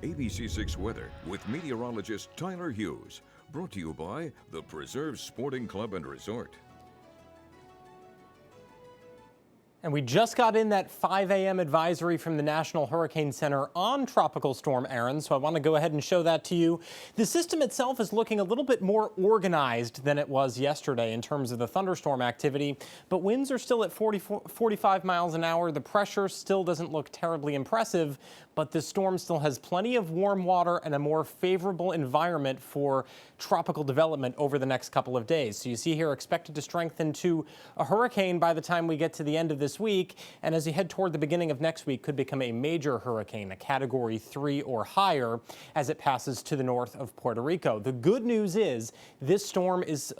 ABC6 Weather with meteorologist Tyler Hughes. Brought to you by the Preserve Sporting Club and Resort. And we just got in that 5 a.m. advisory from the National Hurricane Center on Tropical Storm Erin, so I want to go ahead and show that to you. The system itself is looking a little bit more organized than it was yesterday in terms of the thunderstorm activity, but winds are still at 45 miles an hour. The pressure still doesn't look terribly impressive, but this storm still has plenty of warm water and a more favorable environment for tropical development over the next couple of days. So you see here, expected to strengthen to a hurricane by the time we get to the end of this week, and as you head toward the beginning of next week, could become a major hurricane, a Category 3 or higher, as it passes to the north of Puerto Rico. The good news is this storm is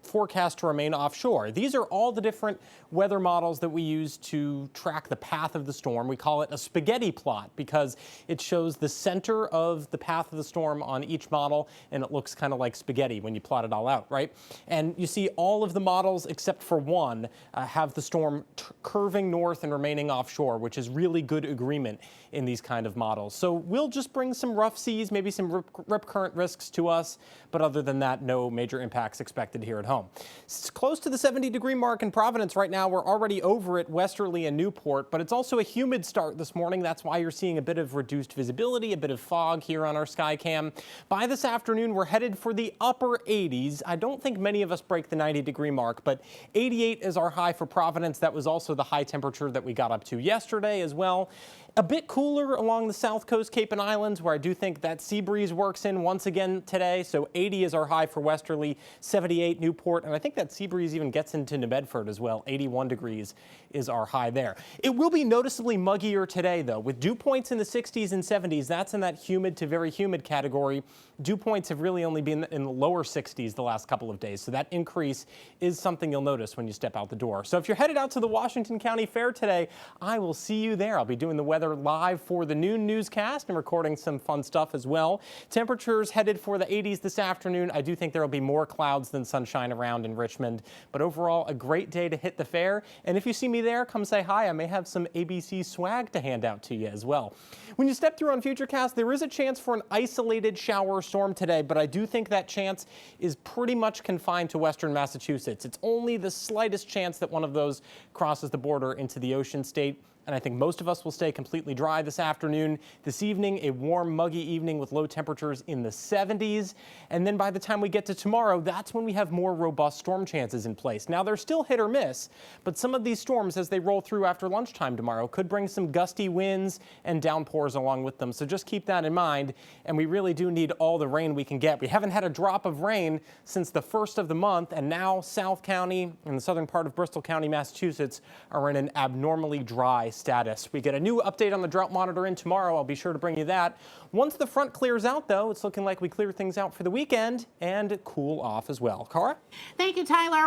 forecast to remain offshore. These are all the different weather models that we use to track the path of the storm. We call it a spaghetti plot because it shows the center of the path of the storm on each model, and it looks kind of like spaghetti when you plot it all out, right? And you see all of the models except for one have the storm curving north and remaining offshore, which is really good agreement in these kind of models. So we'll just bring some rough seas, maybe some rip current risks to us, but other than that, no major impacts expected here at home. It's close to the 70-degree mark in Providence right now. We're already over it westerly in Newport, but it's also a humid start this morning. That's why you're seeing a bit of reduced visibility, a bit of fog here on our Skycam. By this afternoon, we're headed for the upper 80s. I don't think many of us break the 90-degree mark, but 88 is our high for Providence. That was also the high temperature that we got up to yesterday as well. A bit cooler along the south coast, Cape and Islands, where I do think that sea breeze works in once again today. So 80 is our high for westerly, 78 Newport, and I think that sea breeze even gets into New Bedford as well. 81 degrees is our high there. It will be noticeably muggier today, though, with dew points in the 60s and 70s. That's in that humid to very humid category. Dew points have really only been in the lower 60s the last couple of days, so that increase is something you'll notice when you step out the door. So if you're headed out to the Washington County Fair today, I will see you there. I'll be doing the weather live for the noon newscast and recording some fun stuff as well. Temperatures headed for the 80s this afternoon. I do think there will be more clouds than sunshine around in Richmond, but overall a great day to hit the fair. And if you see me there, come say hi. I may have some ABC swag to hand out to you as well. When you step through on Futurecast, there is a chance for an isolated shower storm today, but I do think that chance is pretty much confined to western Massachusetts. It's only the slightest chance that one of those crosses the border into the ocean state. And I think most of us will stay completely dry this afternoon. This evening, a warm, muggy evening with low temperatures in the 70s. And then by the time we get to tomorrow, that's when we have more robust storm chances in place. Now, they're still hit or miss, but some of these storms, as they roll through after lunchtime tomorrow, could bring some gusty winds and downpours along with them. So just keep that in mind. And we really do need all the rain we can get. We haven't had a drop of rain since the first of the month, and now South County and the southern part of Bristol County, Massachusetts, are in an abnormally dry status. We get a new update on the drought monitor in tomorrow. I'll be sure to bring you that. Once the front clears out, though, it's looking like we clear things out for the weekend and cool off as well. Cara? Thank you, Tyler.